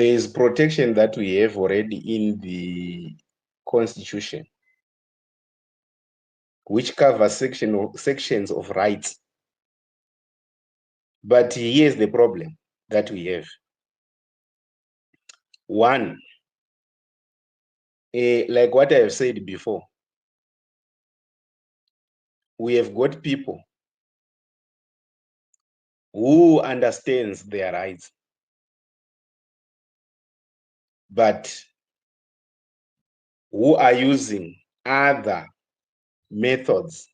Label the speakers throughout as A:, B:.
A: there is protection that we have already in the Constitution, which covers sections of rights. But here's the problem that we have. One, like what I have said before, we have got people who understands their rights, but who are using other methods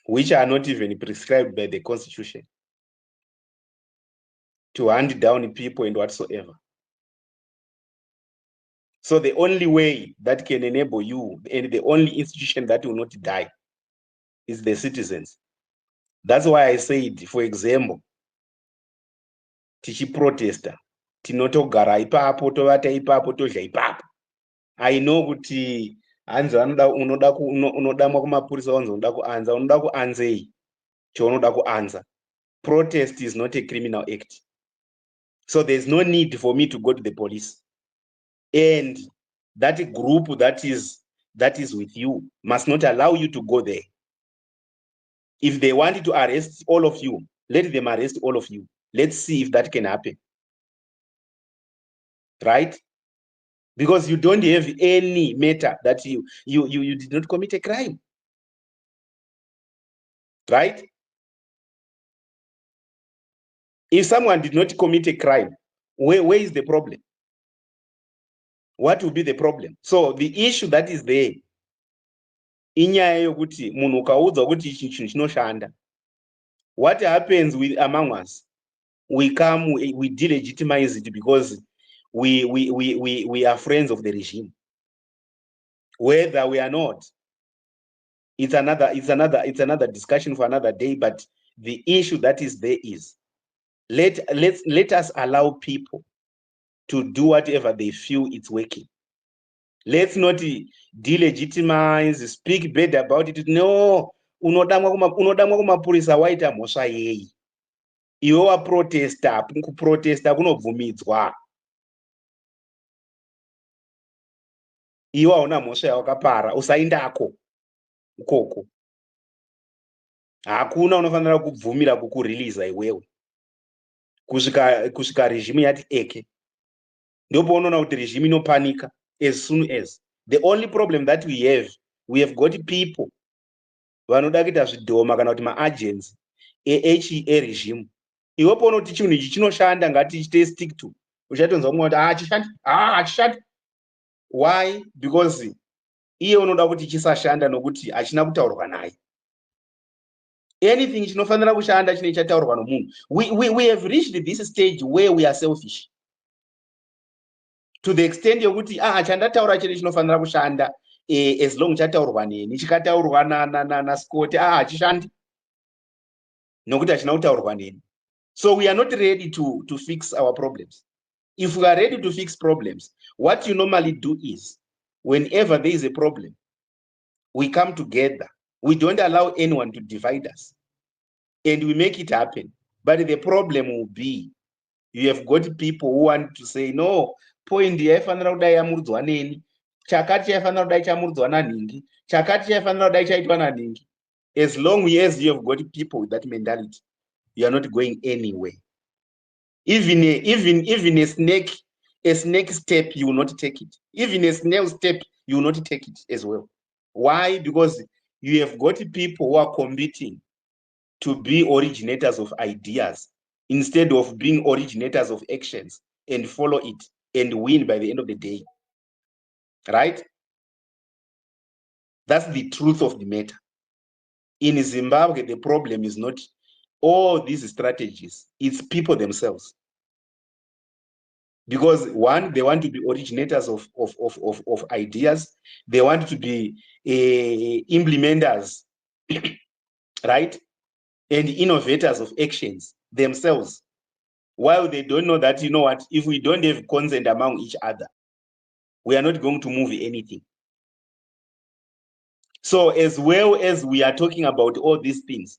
A: which are not even prescribed by the Constitution to hand down people and whatsoever. So the only way that can enable you, and the only institution that will not die, is the citizens. That's why I said, for example, tichiprotesta, tinotogara ipapo, tovata ipapo, todya ipapo. I know kuti hanzi unodamwa kumapurisa wanzi unoda kuanza, unoda kuanzei chaunoda kuanza. Protest is not a criminal act. So there's no need for me to go to the police. And that group that is with you must not allow you to go there. If they want to arrest all of you, let them arrest all of you. Let's see if that can happen. Right? Because you don't have any matter that you did not commit a crime. Right? If someone did not commit a crime, where is the problem? What will be the problem? So the issue that is there, inyaya yokuti munhu ukaudzwa kuti ichi chinhu chinoshanda, what happens with among us? We come, we delegitimize it because we are friends of the regime. Whether we are not, it's another discussion for another day. But the issue that is there is, let us allow people to do whatever they feel it's working. Let's not delegitimize, speak bad about it. No, unodamwa kumapurisa waita mhosva yei. Iwe waprotesta, kuprotesta kunobvumidzwa. Iwe hauna mhosva yawakapara, usaindako ukoko. Hakuna unofanira kubvumira kukureleasa iwewe. Kusvika regime yati eke. Ndipo unoona kuti regime inopanika as soon as. The only problem that we have got people vanoda kuita zvidhoma kana kuti maagents regime. Iwepo unoti chinhu ichi chinoshanda ngatichite stick to. Uchatonzwa mumwe kuti hachishandi. Why? Because iye unoda kuti chisashanda nokuti hachina kutaurwa naye. Anything chinofanira kushanda chine chataurwa nomunhu. We have reached this stage where we are selfish. To the extent yokuti chandataura chiri chinofanira kushanda as long chataurwa neni, chikataurwa na Scott hachishandi. Nokuti hachina kutaurwa neni. So we are not ready to fix our problems. If we are ready to fix problems, what you normally do is, whenever there is a problem, we come together. We don't allow anyone to divide us. And we make it happen. But the problem will be, you have got people who want to say, no, point yaifanira kudai yamurudzwa neni, chakati chaifanira kudai chamurudzwa naningi, chakati chaifanira kudai chaitwa naningi. As long as you have got people with that mentality, you are not going anywhere. Even a snake step, you will not take it. Even a snail step, you will not take it as well. Why? Because you have got people who are competing to be originators of ideas instead of being originators of actions and follow it and win by the end of the day. Right? That's the truth of the matter. In Zimbabwe, the problem is not all these strategies, it's people themselves. Because one, they want to be originators of ideas. They want to be implementers, right? And innovators of actions themselves. While they don't know that, you know what, if we don't have consent among each other, we are not going to move anything. So as well as we are talking about all these things,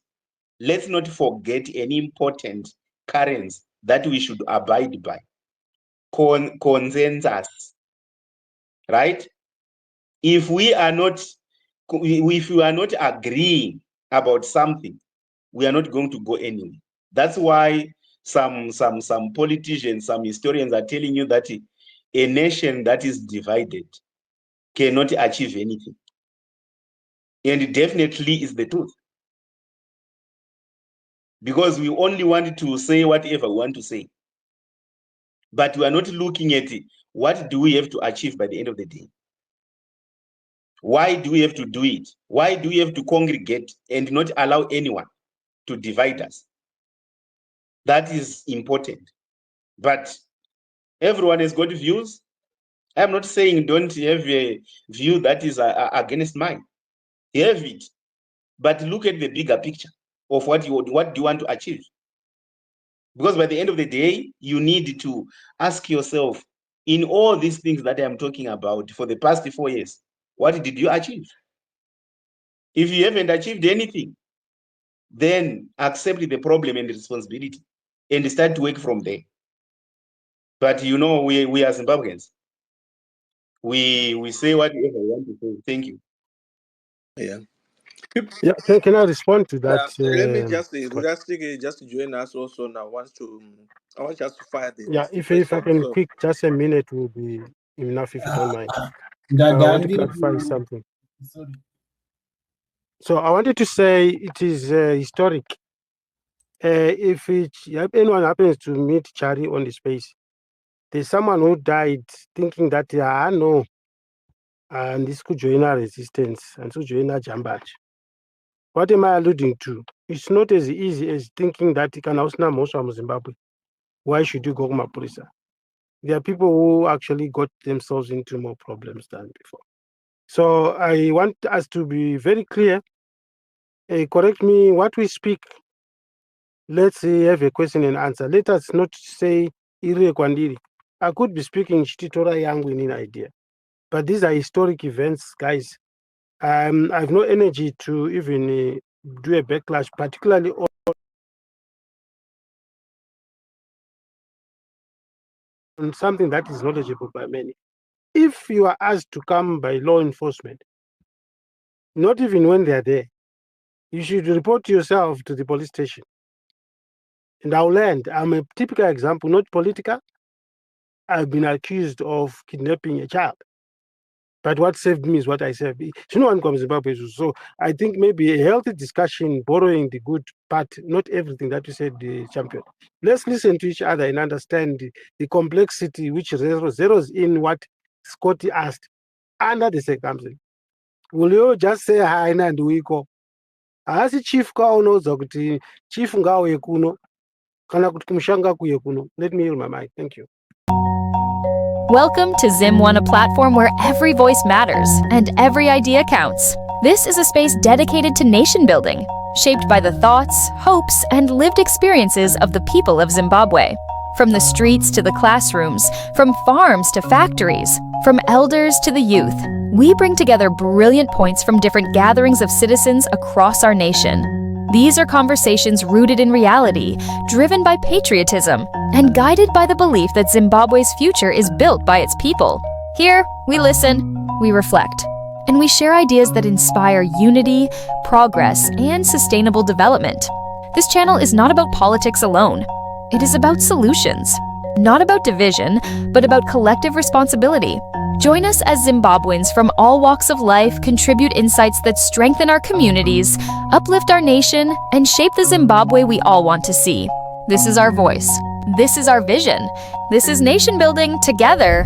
A: let's not forget any important currents that we should abide by. consensus, right? If we are not agreeing about something, we are not going to go anywhere. That's why some politicians, some historians are telling you that a nation that is divided cannot achieve anything. And it definitely is the truth. Because we only want to say whatever we want to say. But we are not looking at what do we have to achieve by the end of the day. Why do we have to do it? Why do we have to congregate and not allow anyone to divide us? That is important. But everyone has got views. I'm not saying don't have a view that is against mine. Have it. But look at the bigger picture of what do you want to achieve. Because by the end of the day, you need to ask yourself, in all these things that I'm talking about for the past 4 years, what did you achieve? If you haven't achieved anything, then accept the problem and the responsibility and start to work from there. But you know, we are Zimbabweans. We say whatever we want to say. Thank you.
B: Yeah.
C: Yeah, can I respond to that?
B: Let me just say, just to join us also now. I want just to fire the
C: yeah. If I can quick, just a minute will be enough if you don't mind. I want to clarify something.
D: Sorry.
C: So I wanted to say it is historic. If anyone happens to meet Chari on the space, there's someone who died thinking that no, and this could join our resistance and to join our jambach. What am I alluding to? It's not as easy as thinking that you can ausna most of Zimbabwe. Why should you go to Mapurisa? There are people who actually got themselves into more problems than before. So I want us to be very clear. Correct me, what we speak, let's have a question and answer. Let us not say Ire Kwandiri. I could be speaking Shtitora Yangu in an idea. But these are historic events, guys. I have no energy to even do a backlash, particularly on something that is knowledgeable by many. If you are asked to come by law enforcement, not even when they are there, you should report yourself to the police station. And I'll land. I'm a typical example, not political. I've been accused of kidnapping a child. But what saved me is what I said. So I think maybe a healthy discussion, borrowing the good part, not everything that you said, the champion. Let's listen to each other and understand the complexity which zeroes in what Scotty asked under the circumstances. Will you just say hi and we go? As a chief kuti chief ngawe kuno kana kuti kumshanga kuye kuno. Let me hear my mic. Thank you.
E: Welcome to Zim One, a platform where every voice matters and every idea counts. This is a space dedicated to nation building, shaped by the thoughts, hopes, and lived experiences of the people of Zimbabwe. From the streets to the classrooms, from farms to factories, from elders to the youth, we bring together brilliant points from different gatherings of citizens across our nation. These are conversations rooted in reality, driven by patriotism, and guided by the belief that Zimbabwe's future is built by its people. Here, we listen, we reflect, and we share ideas that inspire unity, progress, and sustainable development. This channel is not about politics alone. It is about solutions. Not about division, but about collective responsibility. Join us as Zimbabweans from all walks of life contribute insights that strengthen our communities, uplift our nation, and shape the Zimbabwe we all want to see. This is our voice. This is our vision. This is nation building together.